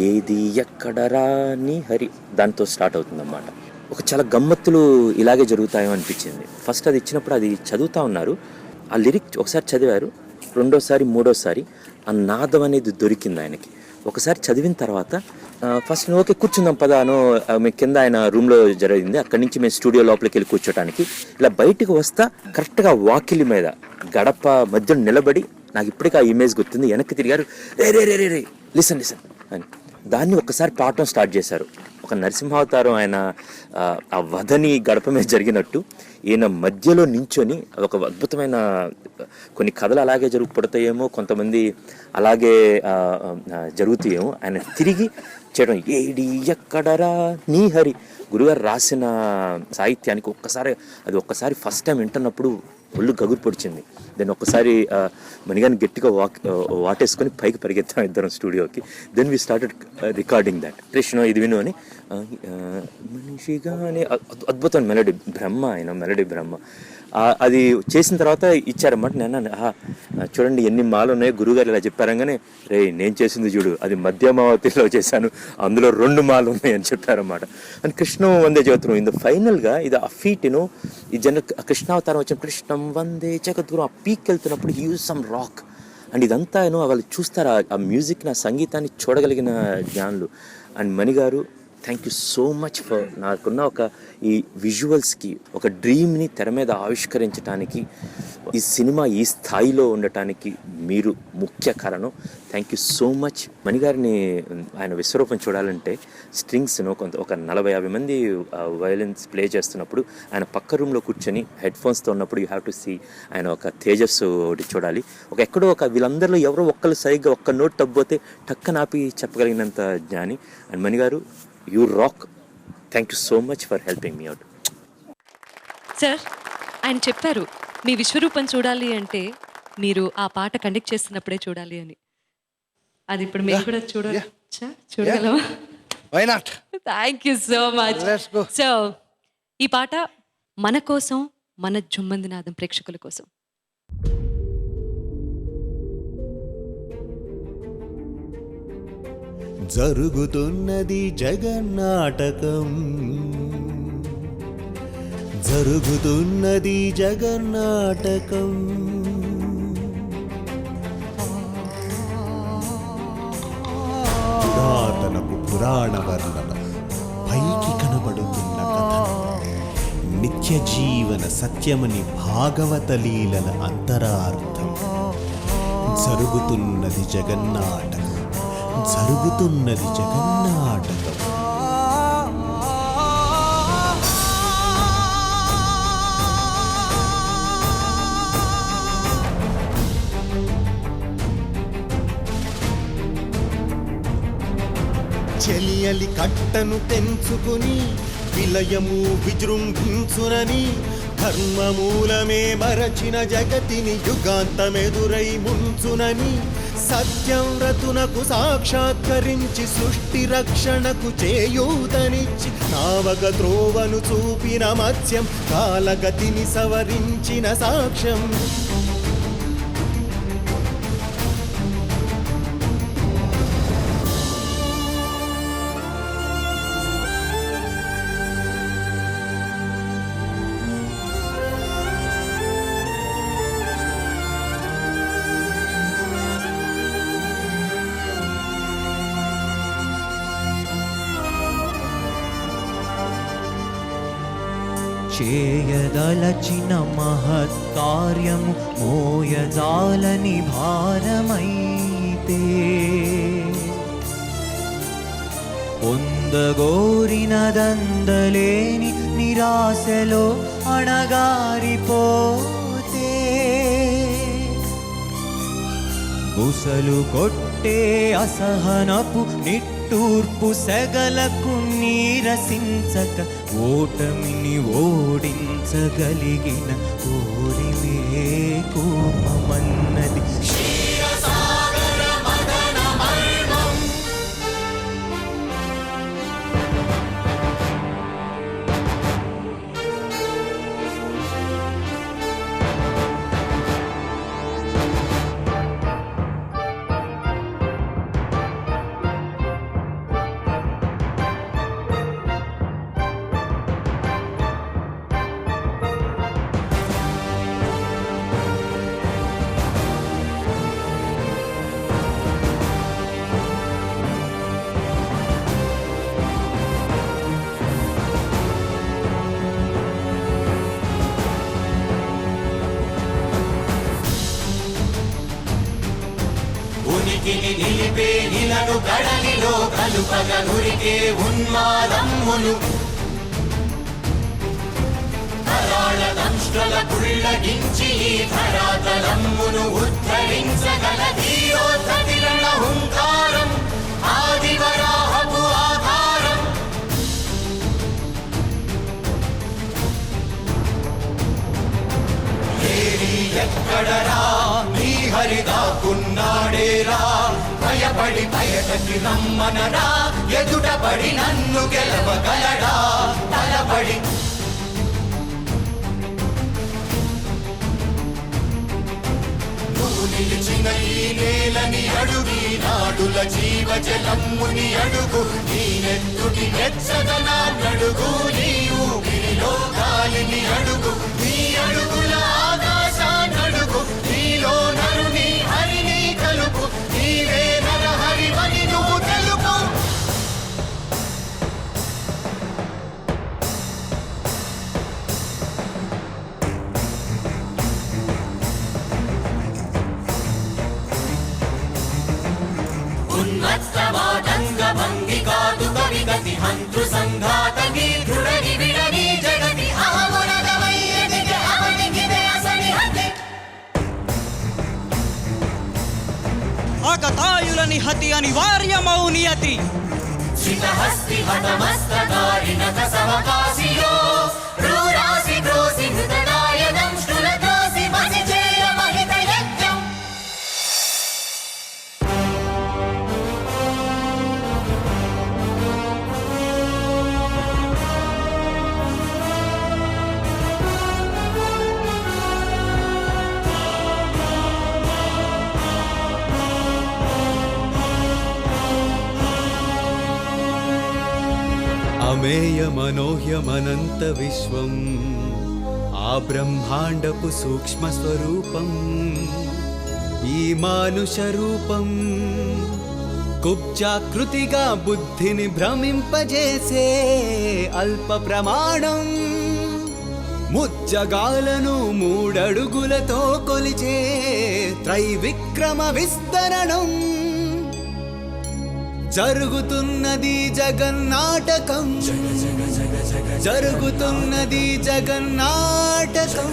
ఏది ఎక్కడరా నీ హరి దాంతో స్టార్ట్ అవుతుందన్నమాట. ఒక చాలా గమ్మత్తులు ఇలాగే జరుగుతాయో అనిపించింది. ఫస్ట్ అది ఇచ్చినప్పుడు అది చదువుతూ ఉన్నారు, ఆ లిరిక్ ఒకసారి చదివారు, రెండోసారి మూడోసారి ఆ నాదం అనేది దొరికింది ఆయనకి. ఒకసారి చదివిన తర్వాత ఫస్ట్ నేను ఓకే కూర్చుందాం పదాను, మేము కింద ఆయన రూమ్లో జరిగింది, అక్కడి నుంచి మేము స్టూడియో లోపలికి వెళ్ళి కూర్చోటానికి ఇలా బయటకు వస్తా కరెక్ట్గా వాకిలి మీద గడప మధ్యలో నిలబడి నాకు ఇప్పటికీ ఆ ఇమేజ్ గుర్తుంది. వెనక్కి తిరిగారు, రే రే రే రే రే లిసన్ లిసన్ అని దాన్ని ఒక్కసారి పాడటం స్టార్ట్ చేశారు. ఒక నరసింహావతారం ఆయన ఆ వధని గడప మీద జరిగినట్టు ఈయన మధ్యలో నించొని ఒక అద్భుతమైన కొన్ని కథలు అలాగే పడతాయేమో, కొంతమంది అలాగే జరుగుతాయేమో, ఆయన తిరిగి చేయడం ఏడి ఎక్కడరా నీ హరి గురుగారు రాసిన సాహిత్యానికి ఒక్కసారి ఫస్ట్ టైం వింటున్నప్పుడు ఒళ్ళు గగురు పొడిచింది. దెన్ ఒక్కసారి మణిగారిని గట్టిగా వాటేసుకొని పైకి పరిగెత్తాం ఇద్దరం స్టూడియోకి. Then we started recording that. Krishna ఇది విను అని మనిషిగానే అద్భుతమైన మెలడీ బ్రహ్మ, ఆయన మెలడీ బ్రహ్మ. అది చేసిన తర్వాత ఇచ్చారన్నమాట. నేను చూడండి ఎన్ని మాలు ఉన్నాయో, గురుగారు ఇలా చెప్పారంగానే రే నేను చేసింది చూడు, అది మధ్యమావతిలో చేశాను, అందులో 2 మాలు ఉన్నాయి అని చెప్పారన్నమాట. అండ్ కృష్ణం వందే జగద్గురు ఇంత ఫైనల్గా ఇది ఆ ఫీట్ను ఈ కృష్ణావతారం వచ్చిన కృష్ణం వందే జగద్గురు ఆ పీక్ వెళ్తున్నప్పుడు యూజ్ సమ్ రాక్ అండ్ ఇదంతా వాళ్ళు చూస్తారు ఆ మ్యూజిక్, నా సంగీతాన్ని చూడగలిగిన జ్ఞానులు. అండ్ మణిగారు thank you so much for నాకున్న ఈ విజువల్స్కి ఒక డ్రీమ్ని తెర మీద ఆవిష్కరించడానికి, ఈ సినిమా ఈ స్థాయిలో ఉండటానికి మీరు ముఖ్య కారణం. Thank you so much. మణిగారిని ఆయన విశ్వరూపం చూడాలంటే స్ట్రింగ్స్ను ఒక 40-50 మంది వయలిన్స్ ప్లే చేస్తున్నప్పుడు ఆయన పక్క రూమ్లో కూర్చొని హెడ్ ఫోన్స్తో ఉన్నప్పుడు యూ హ్యావ్ టు సీ ఆయన ఒక తేజస్సు ఒకటి చూడాలి. ఎక్కడో వీళ్ళందరిలో ఎవరో ఒక్కరు సరిగ్గా ఒక్క నోట్ తగ్గిపోతే టక్కనాపి చెప్పగలిగినంత జ్ఞాని. అండ్ మణిగారు you rock. Thank you so much for helping me out. Sir, ఆయన చెప్పారు మీ విశ్వరూపం చూడాలి అంటే మీరు ఆ పాట కండక్ట్ చేస్తున్నప్పుడే చూడాలి అని. అది ఇప్పుడు మేము కూడా చూడవచ్చా? చూడగలమా? Why not? Thank you so much. Let's go. So ఈ పాట మన కోసం, మన జుమ్మందినాదం ప్రేక్షకుల కోసం. జరుగుతున్నది జగన్నాటకం, జరుగుతున్నది జగన్నాటకం. పురాతనపు పురాణ వర్ణన పైకి కనబడుతున్న కథ, నిత్య జీవన సత్యమని భాగవత లీలల అంతరార్థం. జరుగుతున్నది జగన్నాటకం, జరుగుతున్నది జగన్నాటకం. చెలియలి కట్టను తెంచుకుని విలయము విజృంభించునని, ధర్మమూలమే మరచిన జగతిని యుగాంతమెదురై ముంచునని, సత్యం రతునకు సాక్షాత్కరించి సృష్టి రక్షణకు చేయూతనిచ్చి నావక త్రోవను చూపిన మత్స్యం, కాలగతిని సవరించిన సాక్ష్యం. చేయదలచిన మహత్కార్యము మోయజాలని భారమైతే, పొందగోరినదందలేని నిరాశలో అణగారిపోతే, బుసలు కొట్టే అసహనపు నిట్టూర్పు సెగలకు నీరసించక, ఓటమిని ఓడించగలిగిన ఓరిమే కోపమన్నది. ఉనికిని నిలిపే ఇలను కడలిలో కలుపగ నురికే ఉన్మాదమ్మును, కరాళ దంష్ట్రల కుళ్ళగించి ఈ ధరాతలమ్మును ఉద్ధరించగల ధీరోద్ధతిరణ హుంకారం, ఆదివరాహపు ఆధారం. ఏరి ఎక్కడరా నీ హరిదాకున్నాడేరా, భయపడి బయటకి రమ్మనరా, ఎదుటపడి నన్ను గెలవగలడా, తలపడి నువ్వు నిలిచిన ఈ నేలని అడుగి నాడుల జీవజలమ్ముని అడుగు, నీ నెత్తుటి వెచ్చదనాన్నడుగు, నీ ఊపిరిలో గాలిని అడుగు, నీ అడుగుల ఆకాశాన్నడుగు, నీలో నరుని హరిని కలుపు, నీవే నరహరివని నువ్వు తెలుపు. ఉన్మత్తవాదంగ భంగి కాదు కవిగతి హంతృ సంఘాత దృఢని విడని జగతి అహమునగమయ్యదిగే అవనిగిదే అసని హతి. ఆకతాయులని హతి అనివార్యమౌ నియతి, శితహస్తి హతమస్తకారిణత సమకాశియో, క్రూరాసి క్రోసి మృతదాయన అమేయమనోహ్యమనంత విశ్వం ఆ బ్రహ్మాండపు సూక్ష్మ స్వరూపం ఈ మానుష రూపం కుబ్జాకృతిగా బుద్ధిని భ్రమింపజేసే అల్ప ప్రమాణం ముజ్జగాలను మూడడుగులతో కొలిచే త్రైవిక్రమ విస్తరణం జరుగుతున్నది జగన్నాటకం జరుగుతున్నది జగన్నాటకం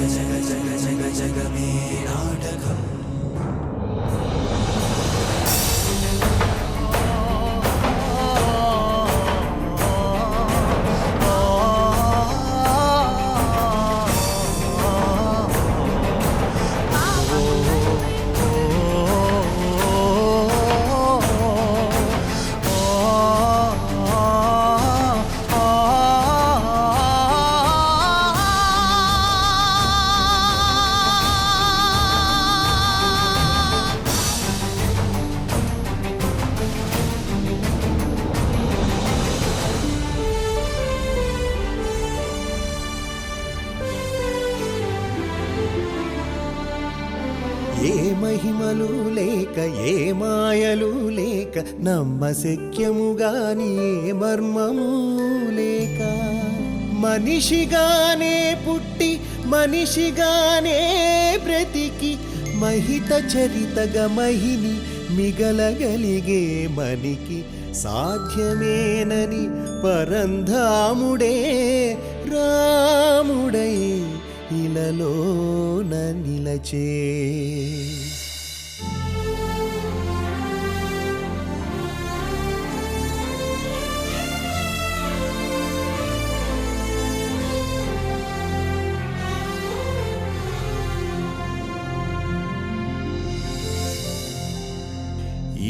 జగమే నాటకం ఏ మహిమలు లేక ఏ మాయలు లేక నమ్మశక్యముగాని ఏ మర్మము లేక మనిషిగానే పుట్టి మనిషిగానే బ్రతికి మహిత చరితగా మహిని మిగలగలిగే మనికి సాధ్యమేనని పరంధాముడే రాముడై ఇలలోన నిలచే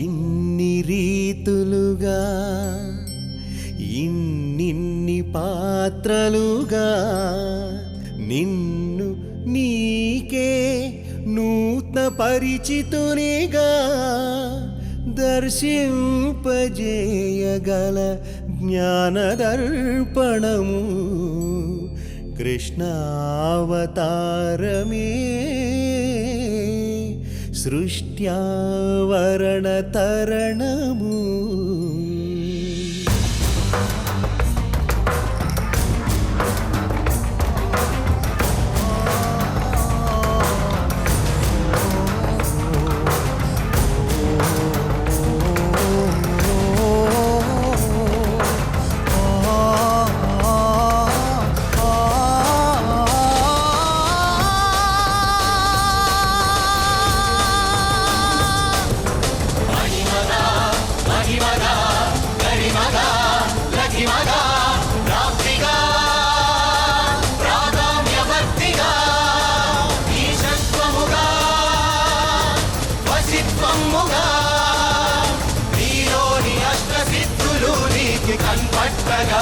ఇన్ని రీతులుగా ఇన్నిన్ని పాత్రలుగా నిన్ను నీకే నూతన పరిచితునిగా దర్శింపజేయగల జ్ఞానదర్పణము కృష్ణావతారమే సృష్ట్యావరణ తరణము కన్పట్టగా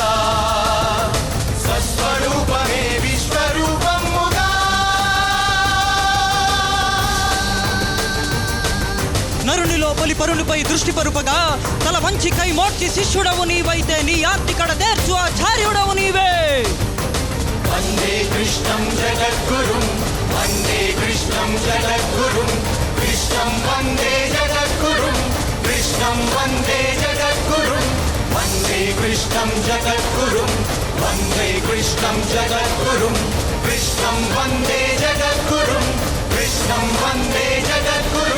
స్వస్వరూపమే విశ్వరూపముగా నరుని లోపలి పరునిపై దృష్టి పరుపగా తల వంచి కై మోర్చి శిష్యుడవు నీవైతే నీ ఆర్తికడ దేర్చు ఆచార్యుడవు నీవే వందే కృష్ణం జగద్గురుం వందే కృష్ణం జగద్గురుం కృష్ణం వందే జగద్గురుం కృష్ణం వందే జగద్గురుం వందే కృష్ణం జగద్గురుం వందే కృష్ణం జగద్గురుం కృష్ణం వందే జగద్గురుం కృష్ణం వందే జగద్గురుం